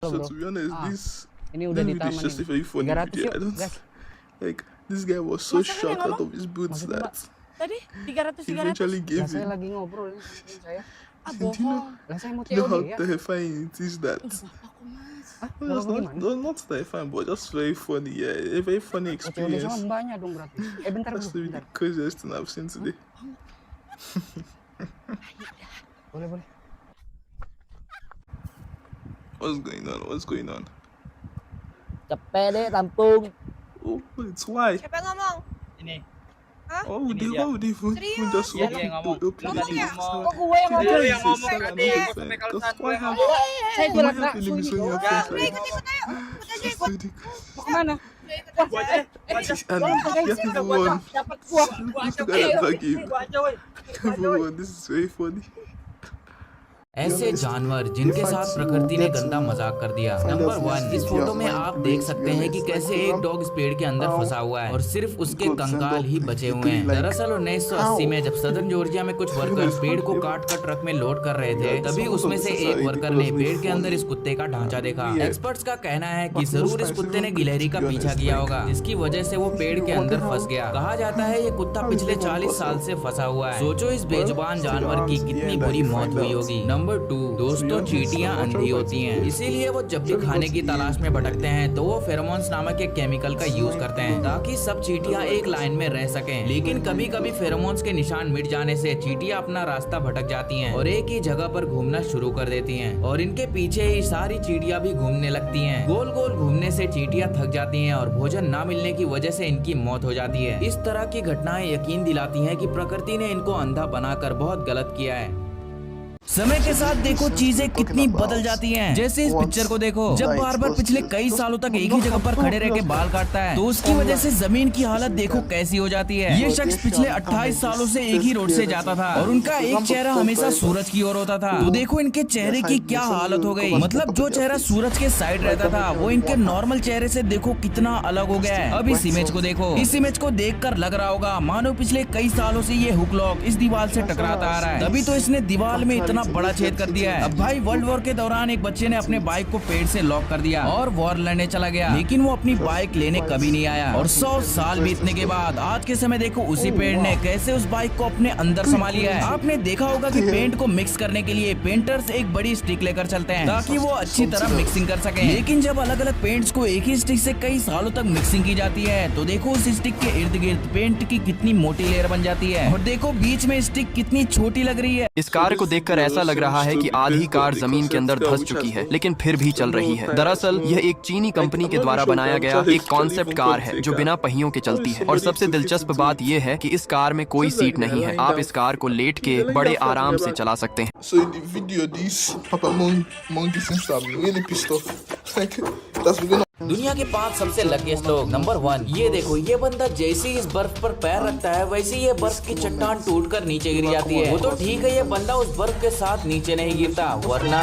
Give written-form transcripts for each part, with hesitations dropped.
So to be honest, this video is just a very funny video. I don't like this guy was so shocked out of his boots that Tadi 300 he eventually gave Saya it. lagi ngobrol ini saya. Do you know, Lah saya mau you know how TOD ya. terrifying it is that? Well, it's not terrifying, but just very funny. Yeah, a very funny TOD experience. sama mbaknya dong berarti. Bentar That's dulu. the craziest thing I've seen today. Boleh. What's going on? What's going on? Cepet deh tampung. Oh, it's why? Siapa yang ngomong? Ini. Hah? Why would they Serius? just Iya, walk dia into ngomong. a place? Ngomong ya? Kok gue yang ngomong? Dia yang ngomong That's tadi, why sampai kalau That's gue why yang how Saya why jalan have feelings on your face Udah like ikut ayo. Ikut aja ikut. Mau kemana? Gua aja. and everyone, Dapat gua. look at that game. Gua aja, woi. Everyone, this is very funny. ऐसे जानवर जिनके साथ प्रकृति ने गंदा मजाक कर दिया। नंबर 1, इस फोटो में आप देख सकते हैं कि कैसे एक डॉग इस पेड़ के अंदर फंसा हुआ है और सिर्फ उसके कंकाल ही बचे हुए हैं। दरअसल 1980 में जब सदर्न जॉर्जिया में कुछ वर्कर्स पेड़ को काट कर ट्रक में लोड कर रहे थे, तभी उसमें से एक वर्कर ने पेड़ के अंदर इस कुत्ते का ढांचा देखा। एक्सपर्ट्स का कहना है कि जरूर इस कुत्ते ने गिलहरी का पीछा किया होगा, जिसकी वजह से वो पेड़ के अंदर फंस गया। कहा जाता है ये कुत्ता पिछले 40 साल से फंसा हुआ है। सोचो इस बेजुबान जानवर की कितनी बुरी मौत हुई होगी। नंबर 2, दोस्तों चींटियां अंधी होती हैं, इसीलिए वो जब भी खाने की तलाश में भटकते हैं तो वो फेरोमोन्स नामक एक केमिकल का यूज करते हैं ताकि सब चींटियां एक लाइन में रह सकें। लेकिन कभी कभी फेरोमोन्स के निशान मिट जाने से चींटियां अपना रास्ता भटक जाती हैं और एक ही जगह पर घूमना शुरू कर देती हैं और इनके पीछे ही सारी चींटियां भी घूमने लगती हैं। गोल गोल घूमने से चींटियां थक जाती हैं और भोजन न मिलने की वजह से इनकी मौत हो जाती है। इस तरह की घटनाएं यकीन दिलाती हैं कि प्रकृति ने इनको अंधा बनाकर बहुत गलत किया है। समय के साथ देखो चीजें कितनी बदल जाती हैं। जैसे इस पिक्चर को देखो, जब बार बार पिछले कई सालों तक एक ही जगह पर खड़े रह के बाल काटता है तो उसकी वजह से जमीन की हालत देखो कैसी हो जाती है। ये शख्स पिछले 28 सालों से एक ही रोड से जाता था और उनका एक चेहरा हमेशा सूरज की ओर होता था, तो देखो इनके चेहरे की क्या हालत हो गई। मतलब जो चेहरा सूरज के साइड रहता था वो इनके नॉर्मल चेहरे से देखो कितना अलग हो गया है। अब इस इमेज को देखो, इस इमेज को देख कर लग रहा होगा मानो पिछले कई सालों से ये हुक लॉक इस दीवार से टकराता आ रहा है, तभी तो इसने दीवार में इतना बड़ा छेद कर दिया है। अब भाई वर्ल्ड वॉर के दौरान एक बच्चे ने अपने बाइक को पेड़ से लॉक कर दिया और वॉर लड़ने चला गया, लेकिन वो अपनी बाइक लेने कभी नहीं आया और 100 साल बीतने के बाद आज के समय देखो उसी पेड़ ने कैसे उस बाइक को अपने अंदर समा लिया है। आपने देखा होगा कि पेंट को मिक्स करने के लिए पेंटर्स एक बड़ी स्टिक लेकर चलते हैं ताकि वो अच्छी तरह मिक्सिंग कर सके, लेकिन जब अलग अलग पेंट्स को एक ही स्टिक से कई सालों तक मिक्सिंग की जाती है तो देखो उस स्टिक के इर्द गिर्द पेंट की कितनी मोटी लेयर बन जाती है और देखो बीच में स्टिक कितनी छोटी लग रही है। इस कार को देखकर ऐसा लग रहा है कि आधी कार जमीन के अंदर धंस चुकी है, लेकिन फिर भी चल रही है। दरअसल यह एक चीनी कंपनी के द्वारा बनाया गया एक कॉन्सेप्ट कार है जो बिना पहियों के चलती है और सबसे दिलचस्प बात यह है कि इस कार में कोई सीट नहीं है। आप इस कार को लेट के बड़े आराम से चला सकते हैं। So in the video, these Papa monkeys and stuff really pissed off. Like that's really दुनिया के 5 सबसे लकीस्ट लोग। नंबर 1, ये देखो, ये बंदा जैसे ही इस बर्फ पर पैर रखता है वैसे ही ये बर्फ की चट्टान टूटकर नीचे गिर जाती है। वो तो ठीक है ये बंदा उस बर्फ के साथ नीचे नहीं गिरता, वरना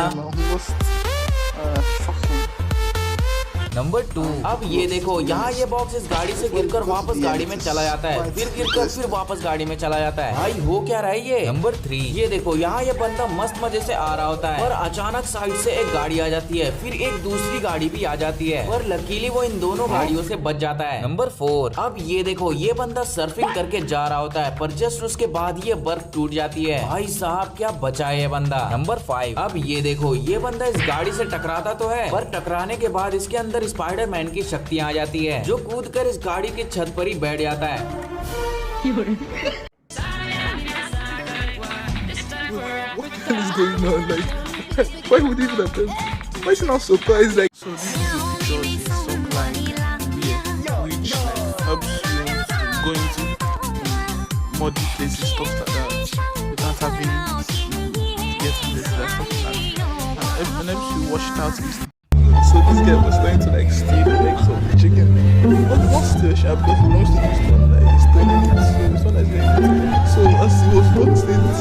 नंबर 2, अब ये देखो, यहाँ ये बॉक्स इस गाड़ी से गिरकर वापस गाड़ी में चला जाता है, फिर गिरकर फिर वापस गाड़ी में चला जाता है। भाई हो क्या रहा है ये। नंबर 3, ये देखो, यहाँ ये बंदा मस्त मजे से आ रहा होता है और अचानक साइड से एक गाड़ी आ जाती है, फिर एक दूसरी गाड़ी भी आ जाती है और लकीली वो इन दोनों गाड़ियों से बच जाता है। नंबर 4, अब ये देखो, ये बंदा सर्फिंग करके जा रहा होता है पर जस्ट उसके बाद ये बर्फ टूट जाती है। भाई साहब क्या बचा है ये बंदा। नंबर 5, अब ये देखो, ये बंदा इस गाड़ी से टकराता तो है पर टकराने के बाद इसके अंदर स्पाइडरमैन की शक्तियां आ जाती है जो कूदकर इस गाड़ी की छत पर ही बैठ जाता है। what is going on? Like, why would he do that? Why is he not surprised? Like, so this video is supplying which helps you go into muddy places, stuff like that, without having to get in this stuff and helps you wash it out easily. So this guy was trying to like steal the legs of the chicken. But not steal sharp because he wants to use one like he's stealing it. So this one is very good. So as he was not stealing it,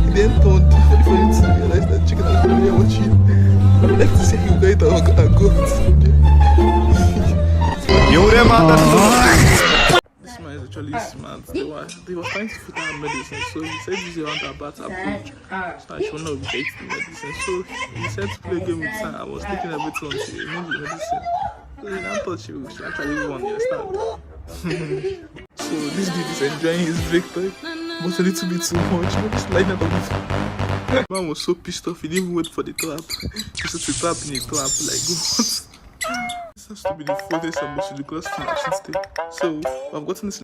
he then turned for him to realize that chicken was really watching. I would like to see him go it and go. This man is actually smart. They were trying to fit her medicine, so he said use a roundabout approach so I should not reject the medicine. So he said to play a game with her. I was taking everything until he knew the medicine. So he now thought she actually won, you understand? So this dude is enjoying his victory, but a little bit too much. Maybe sliding out of it. Man was so pissed off, he didn't even wait for the trap. He set the trap in the trap, like what? This has to be the furthest I'm supposed to do because it's an action state. So I've gotten this